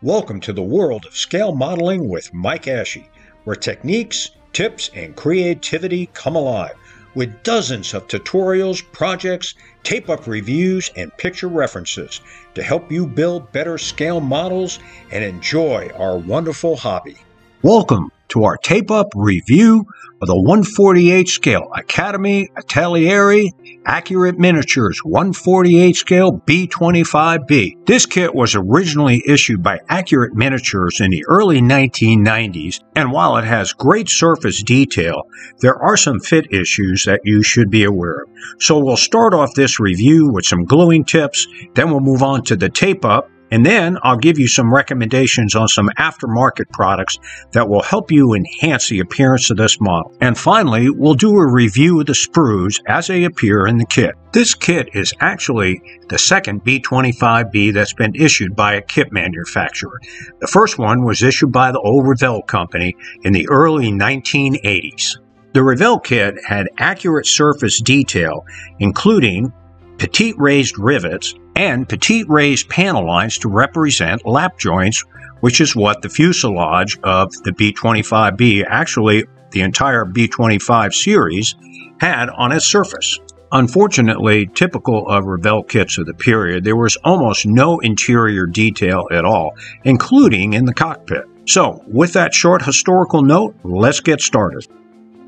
Welcome to the world of scale modeling with Mike Ashe, where techniques, tips, and creativity come alive with dozens of tutorials, projects, tape-up reviews, and picture references to help you build better scale models and enjoy our wonderful hobby. Welcome to our tape-up review of the 148 scale Academy-Italeri-Accurate Miniatures 148 scale B-25B. This kit was originally issued by Accurate Miniatures in the early 1990s, and while it has great surface detail, there are some fit issues that you should be aware of. So we'll start off this review with some gluing tips, then we'll move on to the tape-up, and then I'll give you some recommendations on some aftermarket products that will help you enhance the appearance of this model. And finally, we'll do a review of the sprues as they appear in the kit. This kit is actually the second B-25B that's been issued by a kit manufacturer. The first one was issued by the old Revell company in the early 1980s. The Revell kit had accurate surface detail, including petite raised rivets and petite raised panel lines to represent lap joints, which is what the fuselage of the B-25B, actually the entire B-25 series, had on its surface. Unfortunately, typical of Revell kits of the period, there was almost no interior detail at all, including in the cockpit. So, with that short historical note, let's get started.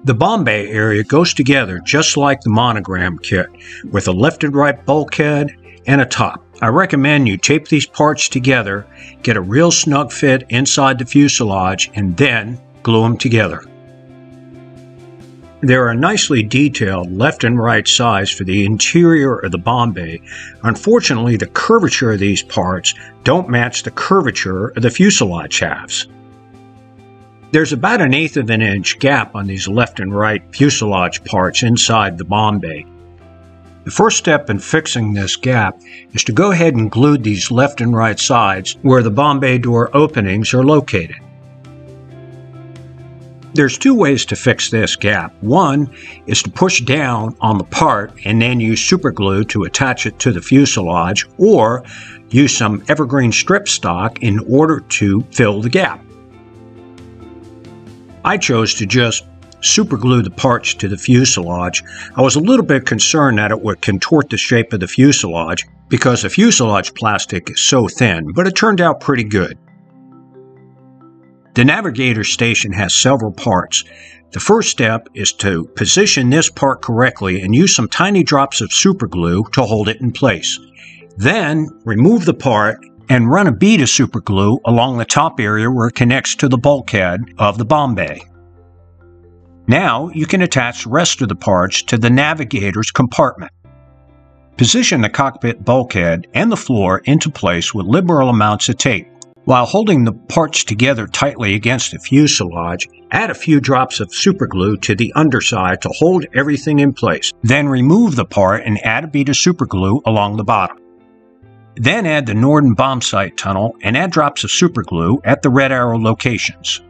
The bomb bay area goes together just like the monogram kit, with a left and right bulkhead and a top. I recommend you tape these parts together, get a real snug fit inside the fuselage, and then glue them together. There are nicely detailed left and right sides for the interior of the bomb bay. Unfortunately, the curvature of these parts don't match the curvature of the fuselage halves. There's about 1/8 of an inch gap on these left and right fuselage parts inside the bomb bay. The first step in fixing this gap is to go ahead and glue these left and right sides where the bomb bay door openings are located. There's two ways to fix this gap. One is to push down on the part and then use super glue to attach it to the fuselage, or use some evergreen strip stock in order to fill the gap. I chose to just super glue the parts to the fuselage. I was a little bit concerned that it would contort the shape of the fuselage because the fuselage plastic is so thin, but it turned out pretty good. The navigator station has several parts. The first step is to position this part correctly and use some tiny drops of super glue to hold it in place. Then remove the part and run a bead of super glue along the top area where it connects to the bulkhead of the bomb bay. Now you can attach the rest of the parts to the navigator's compartment. Position the cockpit bulkhead and the floor into place with liberal amounts of tape. While holding the parts together tightly against the fuselage, add a few drops of super glue to the underside to hold everything in place. Then remove the part and add a bead of super glue along the bottom. Then add the Norden bomb sight tunnel and add drops of super glue at the red arrow locations.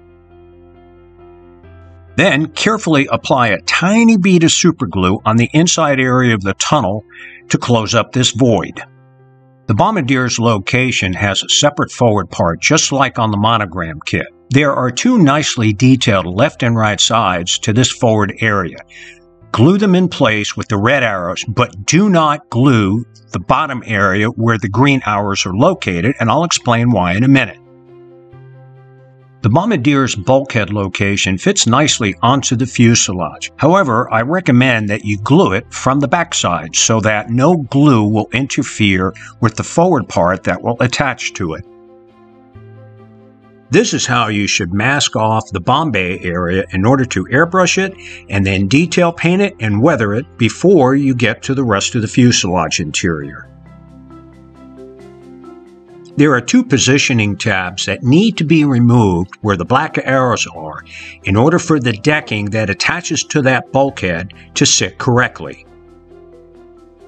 Then carefully apply a tiny bead of super glue on the inside area of the tunnel to close up this void. The bombardier's location has a separate forward part just like on the monogram kit. There are two nicely detailed left and right sides to this forward area. Glue them in place with the red arrows, but do not glue the bottom area where the green arrows are located, and I'll explain why in a minute. The bombardier's bulkhead location fits nicely onto the fuselage. However, I recommend that you glue it from the backside so that no glue will interfere with the forward part that will attach to it. This is how you should mask off the bomb bay area in order to airbrush it and then detail paint it and weather it before you get to the rest of the fuselage interior. There are two positioning tabs that need to be removed where the black arrows are in order for the decking that attaches to that bulkhead to sit correctly.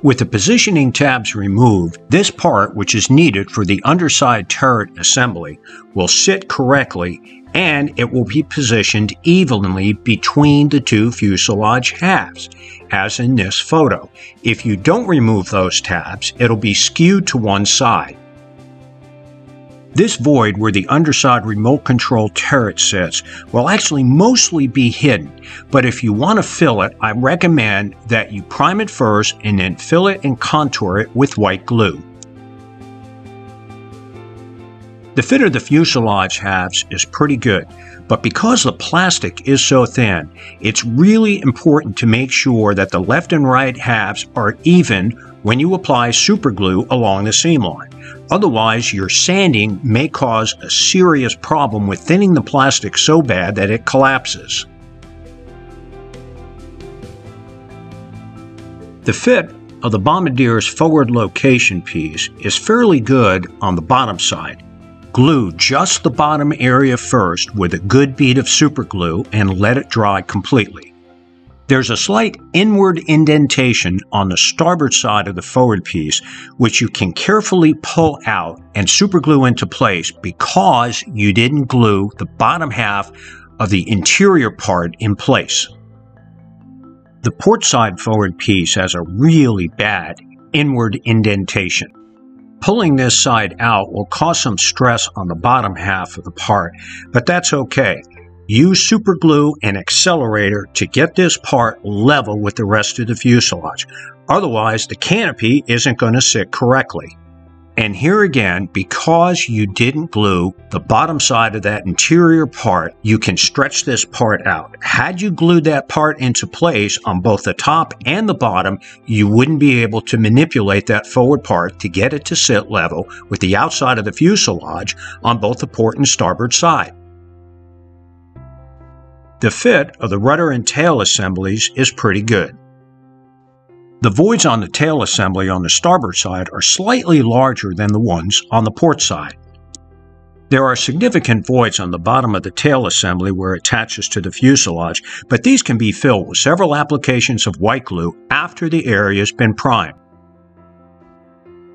With the positioning tabs removed, this part, which is needed for the underside turret assembly, will sit correctly and it will be positioned evenly between the two fuselage halves, as in this photo. If you don't remove those tabs, it'll be skewed to one side. This void where the underside remote control turret sits will actually mostly be hidden, but if you want to fill it, I recommend that you prime it first and then fill it and contour it with white glue. The fit of the fuselage halves is pretty good, but because the plastic is so thin, it's really important to make sure that the left and right halves are even when you apply super glue along the seam line. Otherwise, your sanding may cause a serious problem with thinning the plastic so bad that it collapses. The fit of the Bombardier's forward location piece is fairly good on the bottom side. Glue just the bottom area first with a good bead of super glue and let it dry completely. There's a slight inward indentation on the starboard side of the forward piece, which you can carefully pull out and superglue into place because you didn't glue the bottom half of the interior part in place. The port side forward piece has a really bad inward indentation. Pulling this side out will cause some stress on the bottom half of the part, but that's okay. Use super glue and accelerator to get this part level with the rest of the fuselage. Otherwise, the canopy isn't going to sit correctly. And here again, because you didn't glue the bottom side of that interior part, you can stretch this part out. Had you glued that part into place on both the top and the bottom, you wouldn't be able to manipulate that forward part to get it to sit level with the outside of the fuselage on both the port and starboard side. The fit of the rudder and tail assemblies is pretty good. The voids on the tail assembly on the starboard side are slightly larger than the ones on the port side. There are significant voids on the bottom of the tail assembly where it attaches to the fuselage, but these can be filled with several applications of white glue after the area has been primed.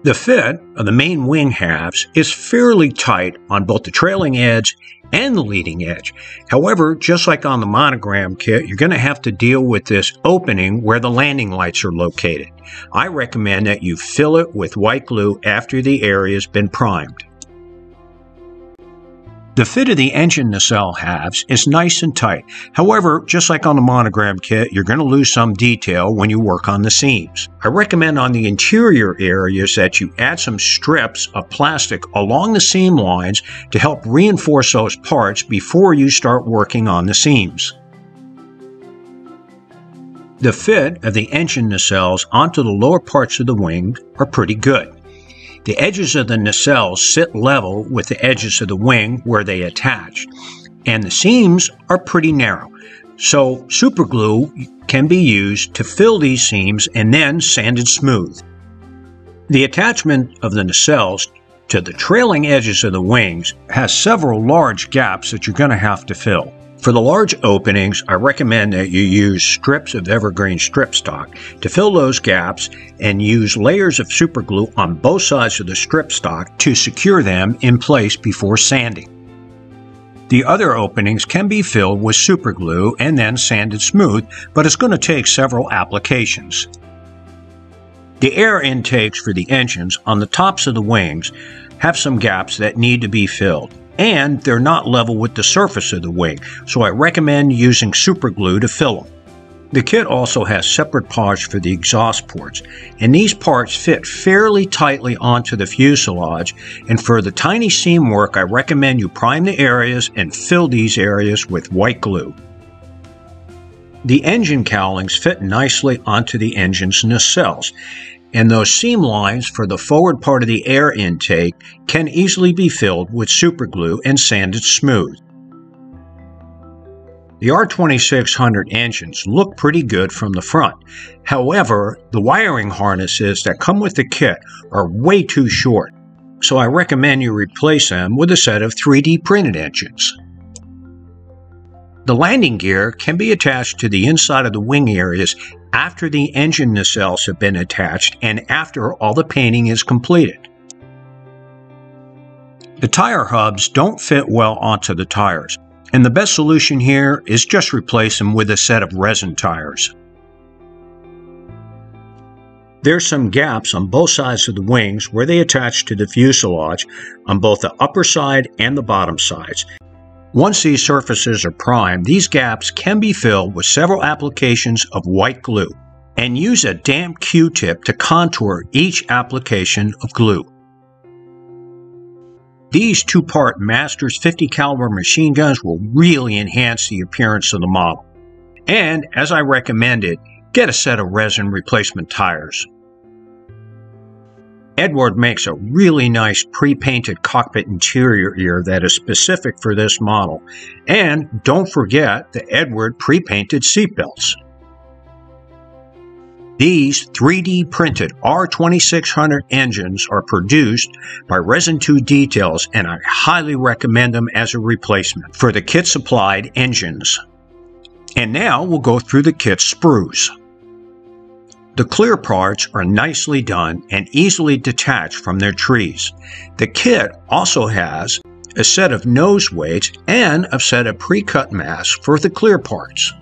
The fit of the main wing halves is fairly tight on both the trailing edge and the leading edge. However, just like on the monogram kit, you're going to have to deal with this opening where the landing lights are located. I recommend that you fill it with white glue after the area has been primed. The fit of the engine nacelle halves is nice and tight. However, just like on the monogram kit, you're going to lose some detail when you work on the seams. I recommend on the interior areas that you add some strips of plastic along the seam lines to help reinforce those parts before you start working on the seams. The fit of the engine nacelles onto the lower parts of the wing are pretty good. The edges of the nacelles sit level with the edges of the wing where they attach, and the seams are pretty narrow. So superglue can be used to fill these seams and then sanded smooth. The attachment of the nacelles to the trailing edges of the wings has several large gaps that you're going to have to fill. For the large openings, I recommend that you use strips of evergreen strip stock to fill those gaps and use layers of superglue on both sides of the strip stock to secure them in place before sanding. The other openings can be filled with superglue and then sanded smooth, but it's going to take several applications. The air intakes for the engines on the tops of the wings have some gaps that need to be filled, and they're not level with the surface of the wing, so I recommend using superglue to fill them. The kit also has separate parts for the exhaust ports, and these parts fit fairly tightly onto the fuselage, and for the tiny seam work I recommend you prime the areas and fill these areas with white glue. The engine cowlings fit nicely onto the engine's nacelles, and those seam lines for the forward part of the air intake can easily be filled with superglue and sanded smooth. The R2600 engines look pretty good from the front. However, the wiring harnesses that come with the kit are way too short, so I recommend you replace them with a set of 3D printed engines. The landing gear can be attached to the inside of the wing areas after the engine nacelles have been attached and after all the painting is completed. The tire hubs don't fit well onto the tires, and the best solution here is just replace them with a set of resin tires. There's some gaps on both sides of the wings where they attach to the fuselage on both the upper side and the bottom sides. Once these surfaces are primed, these gaps can be filled with several applications of white glue, and use a damp Q-tip to contour each application of glue. These two-part Masters 50 caliber machine guns will really enhance the appearance of the model. And, as I recommended, get a set of resin replacement tires. Edward makes a really nice pre-painted cockpit interior that is specific for this model. And don't forget the Edward pre-painted seatbelts. These 3D printed R2600 engines are produced by Resin 2 Details, and I highly recommend them as a replacement for the kit supplied engines. And now we'll go through the kit sprues. The clear parts are nicely done and easily detached from their trees. The kit also has a set of nose weights and a set of pre-cut masks for the clear parts.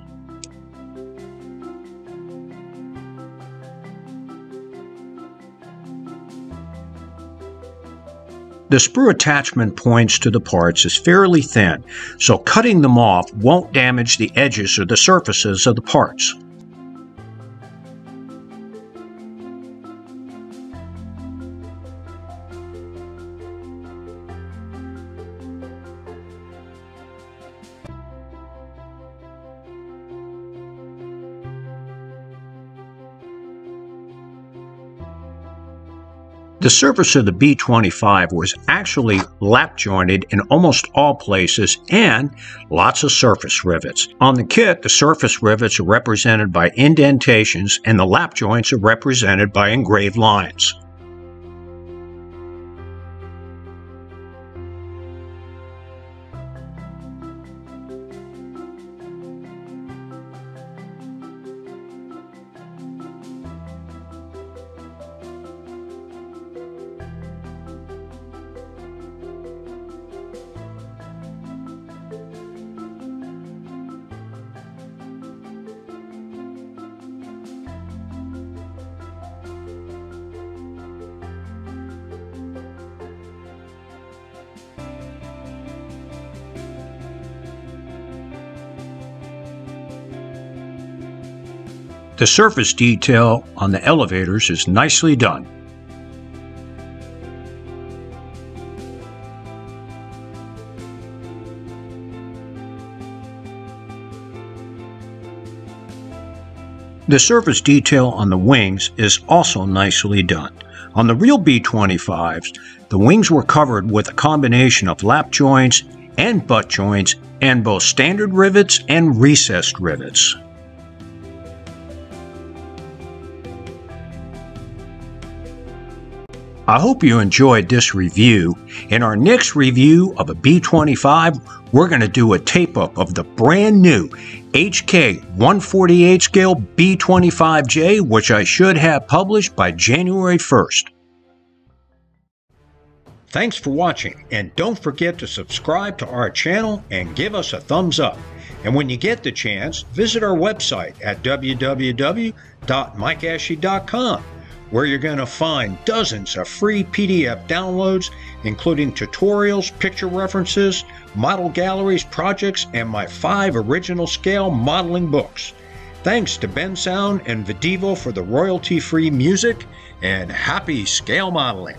The sprue attachment points to the parts is fairly thin, so cutting them off won't damage the edges or the surfaces of the parts. The surface of the B-25 was actually lap jointed in almost all places and lots of surface rivets. On the kit, the surface rivets are represented by indentations and the lap joints are represented by engraved lines. The surface detail on the elevators is nicely done. The surface detail on the wings is also nicely done. On the real B-25s, the wings were covered with a combination of lap joints and butt joints and both standard rivets and recessed rivets. I hope you enjoyed this review. In our next review of a B-25, we're going to do a tape-up of the brand new HK 148 scale B-25J, which I should have published by January 1st. Thanks for watching, and don't forget to subscribe to our channel and give us a thumbs up. And when you get the chance, visit our website at www.mikeashley.com. where you're going to find dozens of free PDF downloads, including tutorials, picture references, model galleries, projects, and my 5 original scale modeling books. Thanks to Ben Sound and Videvo for the royalty-free music, and happy scale modeling!